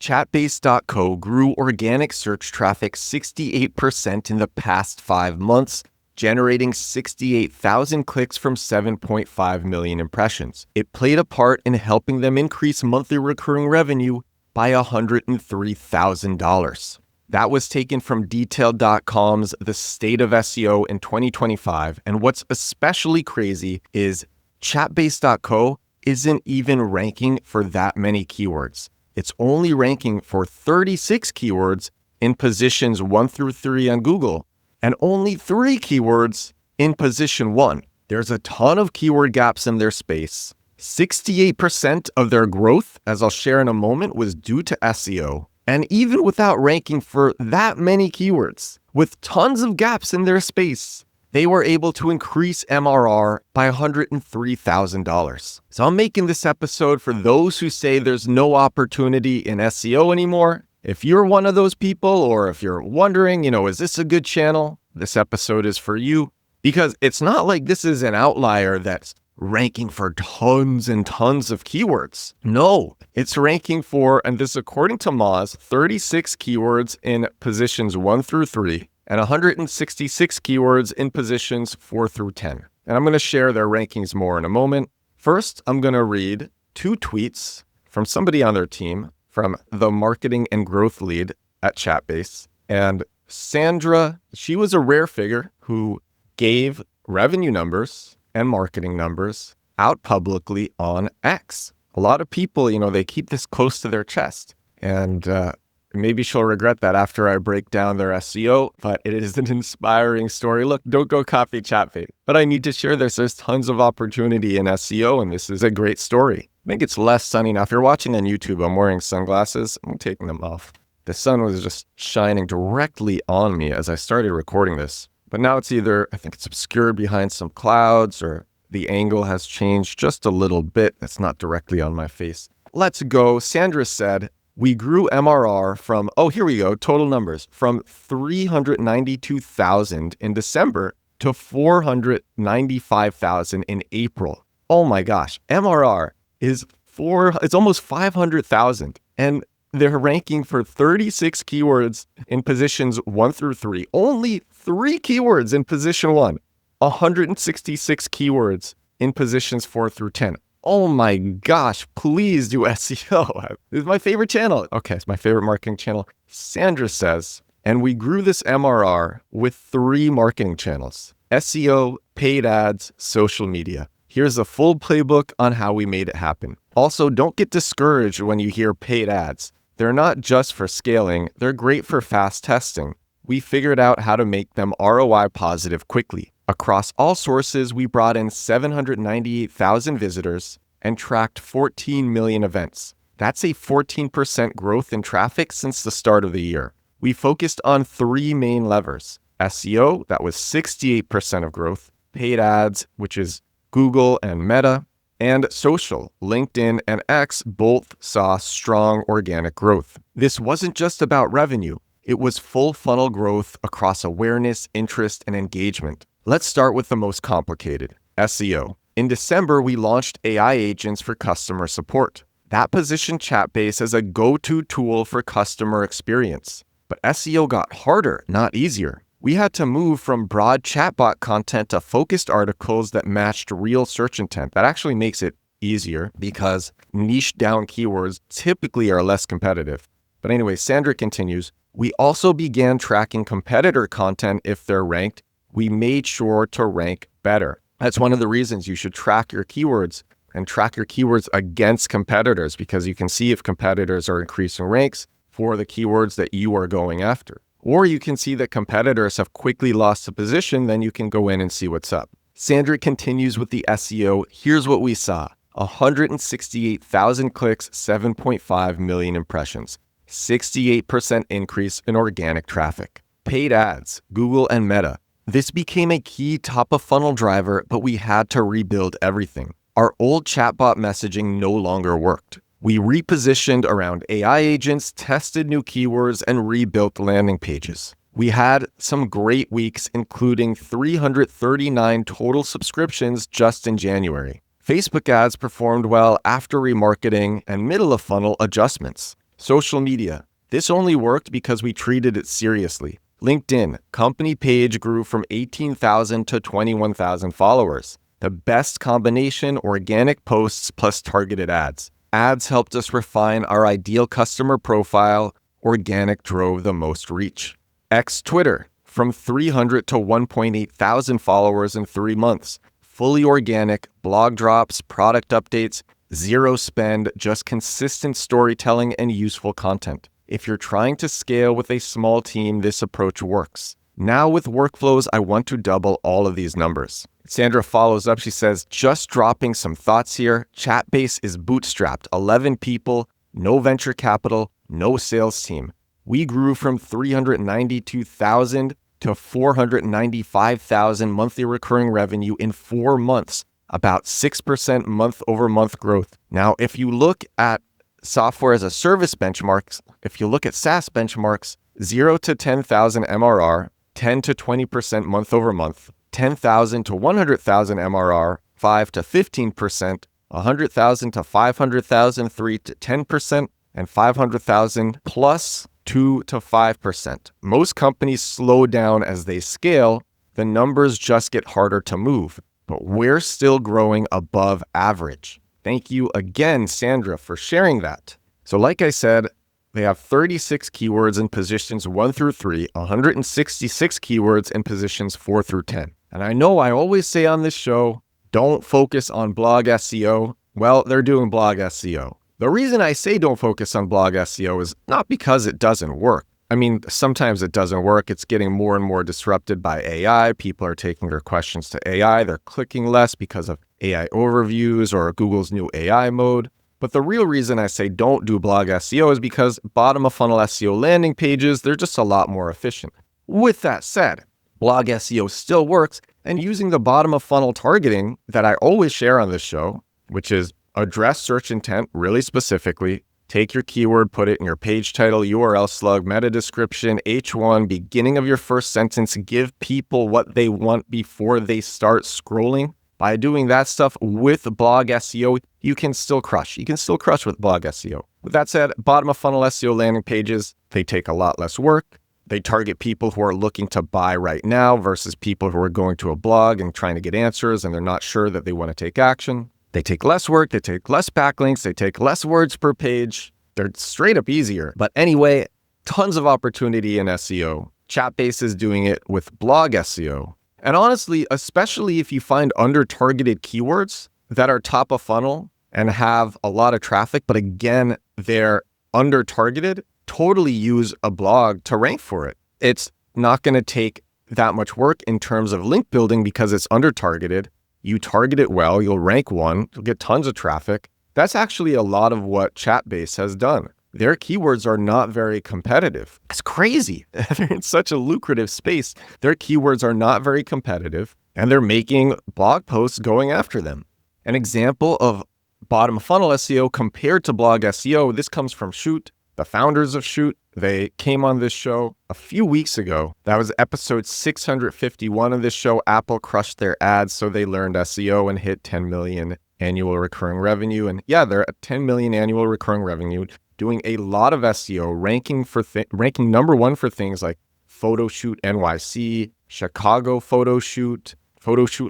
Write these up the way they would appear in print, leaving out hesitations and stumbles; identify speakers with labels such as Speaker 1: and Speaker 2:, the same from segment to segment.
Speaker 1: Chatbase.co grew organic search traffic 68% in the past 5 months, generating 68,000 clicks from 7.5 million impressions. It played a part in helping them increase monthly recurring revenue by $103,000. That was taken from Detailed.com's The State of SEO in 2025. And what's especially crazy is Chatbase.co isn't even ranking for that many keywords. It's only ranking for 36 keywords in positions 1 through 3 on Google, and only 3 keywords in position 1. There's a ton of keyword gaps in their space. 68% of their growth, as I'll share in a moment, was due to SEO. And even without ranking for that many keywords, with tons of gaps in their space, they were able to increase MRR by $103,000. So I'm making this episode for those who say there's no opportunity in SEO anymore. If you're one of those people, or if you're wondering, is this a good channel? This episode is for you, because it's not like this is an outlier that's ranking for tons and tons of keywords. No, it's ranking for, and this according to Moz, 36 keywords in positions 1 through 3, and 166 keywords in positions 4 through 10. And I'm going to share their rankings more in a moment. First, I'm going to read 2 tweets from somebody on their team, from the marketing and growth lead at Chatbase. And Sandra, she was a rare figure who gave revenue numbers and marketing numbers out publicly on X. A lot of people, they keep this close to their chest. And maybe she'll regret that after I break down their SEO, but it is an inspiring story. Look, don't go copy Chatbase. But I need to share this. There's tons of opportunity in SEO, and this is a great story. I think it's less sunny now. If you're watching on YouTube, I'm wearing sunglasses. I'm taking them off. The sun was just shining directly on me as I started recording this. But now it's either, I think it's obscured behind some clouds, or the angle has changed just a little bit. That's not directly on my face. Let's go. Sandra said, we grew MRR from, here we go, total numbers, from 392,000 in December to 495,000 in April. Oh my gosh, MRR is it's almost 500,000. And they're ranking for 36 keywords in positions 1 through 3. Only 3 keywords in position 1. 166 keywords in positions 4 through 10. Oh my gosh, please do SEO. This is my favorite channel. Okay, it's my favorite marketing channel. Sandra says, and we grew this MRR with 3 marketing channels: SEO, paid ads, social media. Here's a full playbook on how we made it happen. Also, don't get discouraged when you hear paid ads. They're not just for scaling, they're great for fast testing. We figured out how to make them ROI positive quickly. Across all sources, we brought in 798,000 visitors and tracked 14 million events. That's a 14% growth in traffic since the start of the year. We focused on 3 main levers: SEO, that was 68% of growth; paid ads, which is Google and Meta; and social, LinkedIn and X both saw strong organic growth. This wasn't just about revenue. It was full funnel growth across awareness, interest, and engagement. Let's start with the most complicated, SEO. In December, we launched AI agents for customer support. That positioned Chatbase as a go-to tool for customer experience. But SEO got harder, not easier. We had to move from broad chatbot content to focused articles that matched real search intent. That actually makes it easier because niche down keywords typically are less competitive. But anyway, Sandra continues, we also began tracking competitor content if they're ranked. We made sure to rank better. That's one of the reasons you should track your keywords and track your keywords against competitors, because you can see if competitors are increasing ranks for the keywords that you are going after. Or you can see that competitors have quickly lost a position, then you can go in and see what's up. Sandra continues with the SEO. Here's what we saw: 168,000 clicks, 7.5 million impressions, 68% increase in organic traffic. Paid ads, Google and Meta. This became a key top-of-funnel driver, but we had to rebuild everything. Our old chatbot messaging no longer worked. We repositioned around AI agents, tested new keywords, and rebuilt landing pages. We had some great weeks, including 339 total subscriptions just in January. Facebook ads performed well after remarketing and middle-of-funnel adjustments. Social media. This only worked because we treated it seriously. LinkedIn, company page grew from 18,000 to 21,000 followers. The best combination, organic posts plus targeted ads. Ads helped us refine our ideal customer profile. Organic drove the most reach. X Twitter, from 300 to 1.8 thousand followers in 3 months. Fully organic, blog drops, product updates, zero spend, just consistent storytelling and useful content. If you're trying to scale with a small team, this approach works. Now with workflows, I want to double all of these numbers. Sandra follows up. She says, just dropping some thoughts here. Chatbase is bootstrapped, 11 people, no venture capital, no sales team. We grew from 392,000 to 495,000 monthly recurring revenue in 4 months, about 6% month-over-month growth. Now, if you look at software as a service benchmarks, if you look at SaaS benchmarks, 0 to 10,000 MRR, 10 to 20% month-over-month, 10,000 to 100,000 MRR, 5 to 15%, 100,000 to 500,000, 3 to 10%, and 500,000 plus 2 to 5%. Most companies slow down as they scale. The numbers just get harder to move, but we're still growing above average. Thank you again, Sandra, for sharing that. So like I said, they have 36 keywords in positions 1 through 3, 166 keywords in positions 4 through 10. And I know I always say on this show, don't focus on blog SEO. Well, they're doing blog SEO. The reason I say don't focus on blog SEO is not because it doesn't work. I mean, sometimes it doesn't work. It's getting more and more disrupted by AI. People are taking their questions to AI. They're clicking less because of AI overviews or Google's new AI mode. But the real reason I say don't do blog SEO is because bottom of funnel SEO landing pages, they're just a lot more efficient. With that said, blog SEO still works, and using the bottom of funnel targeting that I always share on this show, which is address search intent really specifically, take your keyword, put it in your page title, URL slug, meta description, H1, beginning of your first sentence, give people what they want before they start scrolling. By doing that stuff with blog SEO, you can still crush. You can still crush with blog SEO. With that said, bottom of funnel SEO landing pages, they take a lot less work. They target people who are looking to buy right now versus people who are going to a blog and trying to get answers and they're not sure that they want to take action. They take less work, they take less backlinks, they take less words per page. They're straight up easier. But anyway, tons of opportunity in SEO. Chatbase is doing it with blog SEO. And honestly, especially if you find under-targeted keywords that are top of funnel and have a lot of traffic, but again, they're under-targeted, totally use a blog to rank for it. It's not going to take that much work in terms of link building because it's under-targeted. You target it well, you'll rank one, you'll get tons of traffic. That's actually a lot of what Chatbase has done. Their keywords are not very competitive. It's crazy. They're in such a lucrative space. Their keywords are not very competitive, and they're making blog posts going after them. An example of bottom of funnel SEO compared to blog SEO, this comes from Shoot, the founders of Shoot. They came on this show a few weeks ago. That was episode 651 of this show. Apple crushed their ads, so they learned SEO and hit 10 million annual recurring revenue. And yeah, they're at 10 million annual recurring revenue, doing a lot of SEO, ranking number one for things like Photo Shoot NYC, Chicago Photo Shoot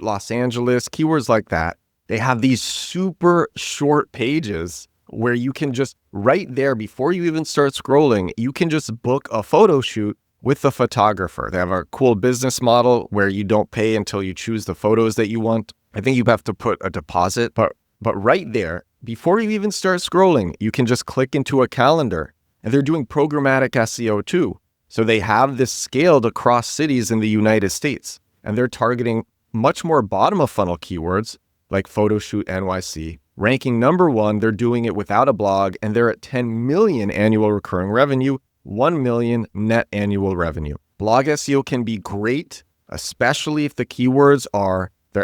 Speaker 1: Los Angeles, keywords like that. They have these super short pages where you can just right there before you even start scrolling, you can just book a photo shoot with the photographer. They have a cool business model where you don't pay until you choose the photos that you want. I think you have to put a deposit, but right there, before you even start scrolling, you can just click into a calendar. And they're doing programmatic SEO too. So they have this scaled across cities in the United States. And they're targeting much more bottom of funnel keywords like Photo Shoot NYC. Ranking number one, they're doing it without a blog, and they're at 10 million annual recurring revenue, 1 million net annual revenue. Blog SEO can be great, especially if the keywords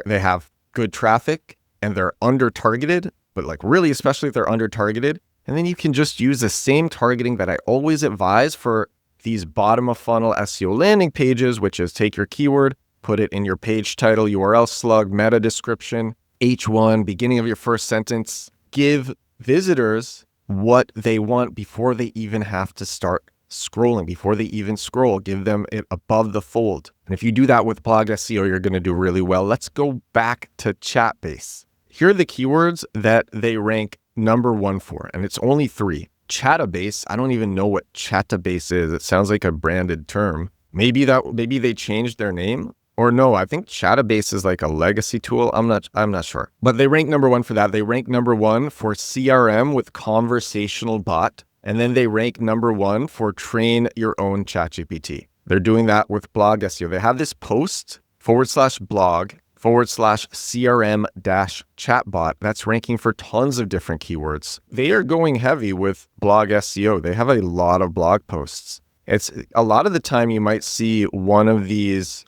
Speaker 1: they have good traffic and they're under-targeted, but like really, especially if they're under-targeted. And then you can just use the same targeting that I always advise for these bottom of funnel SEO landing pages, which is take your keyword, put it in your page title, URL slug, meta description, H1, beginning of your first sentence, give visitors what they want before they even have to start scrolling, before they even scroll. Give them it above the fold. And if you do that with blog SEO, you're going to do really well. Let's go back to Chatbase. Here are the keywords that they rank number 1 for, and it's only 3. Chatbase, I don't even know what Chatbase is. It sounds like a branded term. Maybe they changed their name. Or no, I think Chatbase is like a legacy tool. I'm not sure. But they rank number 1 for that. They rank number 1 for CRM with conversational bot. And then they rank number 1 for train your own ChatGPT. They're doing that with blog SEO. They have this post /blog/CRM-chatbot that's ranking for tons of different keywords. They are going heavy with blog SEO. They have a lot of blog posts. It's a lot of the time you might see one of these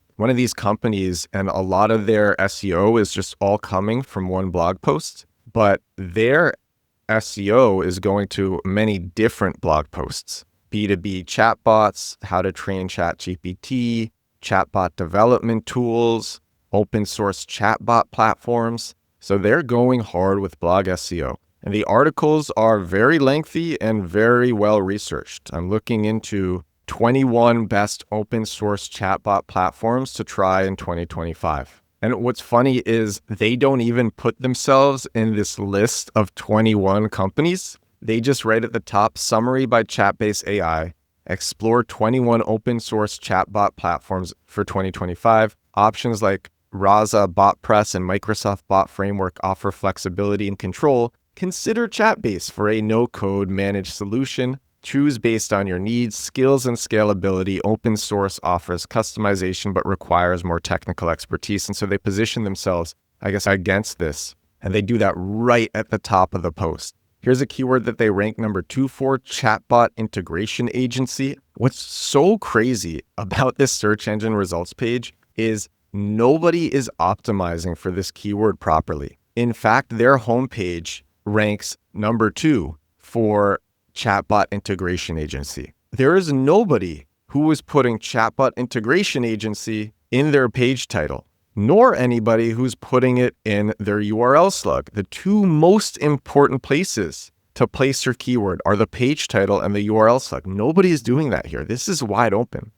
Speaker 1: companies and a lot of their SEO is just all coming from one blog post, but their SEO is going to many different blog posts. B2B chatbots, how to train ChatGPT, chatbot development tools, open source chatbot platforms. So they're going hard with blog SEO. And the articles are very lengthy and very well researched. I'm looking into 21 best open source chatbot platforms to try in 2025. And what's funny is they don't even put themselves in this list of 21 companies. They just write at the top, summary by Chatbase AI, explore 21 open source chatbot platforms for 2025. Options like Raza, BotPress, and Microsoft Bot Framework offer flexibility and control. Consider Chatbase for a no-code managed solution. Choose based on your needs, skills, and scalability. Open source offers customization but requires more technical expertise. And so they position themselves, I guess, against this. And they do that right at the top of the post. Here's a keyword that they rank number 2 for, chatbot integration agency. What's so crazy about this search engine results page is nobody is optimizing for this keyword properly. In fact, their homepage ranks number 2 for chatbot integration agency. There is nobody who is putting chatbot integration agency in their page title, nor anybody who's putting it in their URL slug. The 2 most important places to place your keyword are the page title and the URL slug. Nobody is doing that here. This is wide open.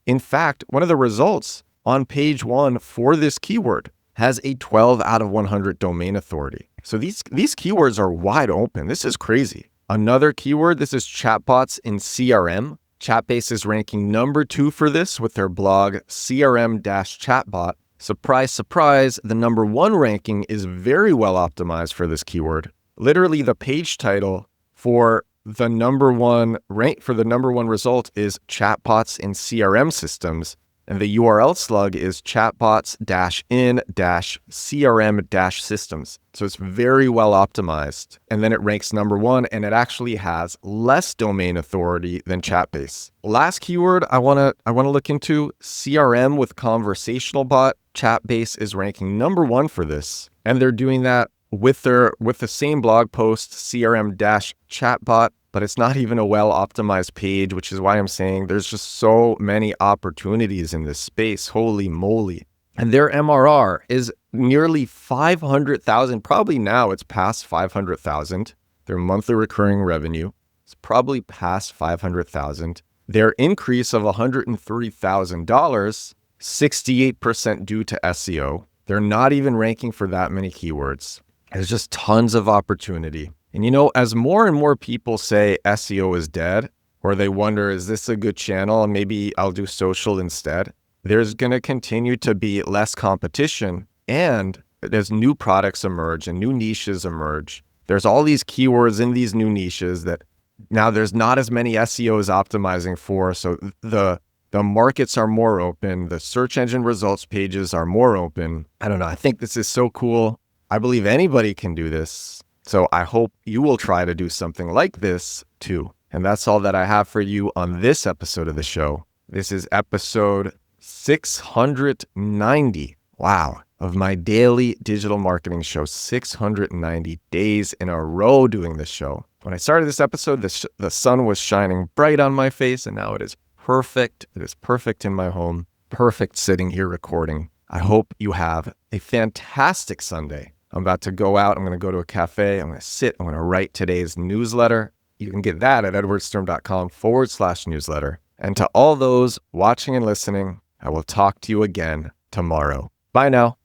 Speaker 1: In fact, one of the results on page 1 for this keyword has a 12 out of 100 domain authority. So these keywords are wide open. This is crazy. Another keyword, this is chatbots in CRM. Chatbase is ranking number 2 for this with their blog CRM-chatbot. Surprise, surprise, the number 1 ranking is very well optimized for this keyword. Literally the page title for the number 1 result is chatbots in CRM systems. And the URL slug is chatbots-in-CRM-systems. So it's very well optimized. And then it ranks number 1, and it actually has less domain authority than Chatbase. Last keyword I want to look into, CRM with conversational bot. Chatbase is ranking number 1 for this. And they're doing that with the same blog post, CRM-chatbot, but it's not even a well-optimized page, which is why I'm saying there's just so many opportunities in this space. Holy moly. And their MRR is nearly 500,000. Probably now it's past 500,000. Their monthly recurring revenue is probably past 500,000. Their increase of $103,000, 68% due to SEO. They're not even ranking for that many keywords. There's just tons of opportunity. And as more and more people say SEO is dead, or they wonder, is this a good channel? And maybe I'll do social instead. There's going to continue to be less competition, and as new products emerge and new niches emerge, there's all these keywords in these new niches that now there's not as many SEOs optimizing for. So the markets are more open. The search engine results pages are more open. I don't know. I think this is so cool. I believe anybody can do this. So I hope you will try to do something like this too. And that's all that I have for you on this episode of the show. This is episode 690. Wow. Of my daily digital marketing show, 690 days in a row doing this show. When I started this episode, the sun was shining bright on my face, and now it is perfect. It is perfect in my home. Perfect sitting here recording. I hope you have a fantastic Sunday. I'm about to go out. I'm going to go to a cafe. I'm going to sit. I'm going to write today's newsletter. You can get that at edwardsturm.com/newsletter. And to all those watching and listening, I will talk to you again tomorrow. Bye now.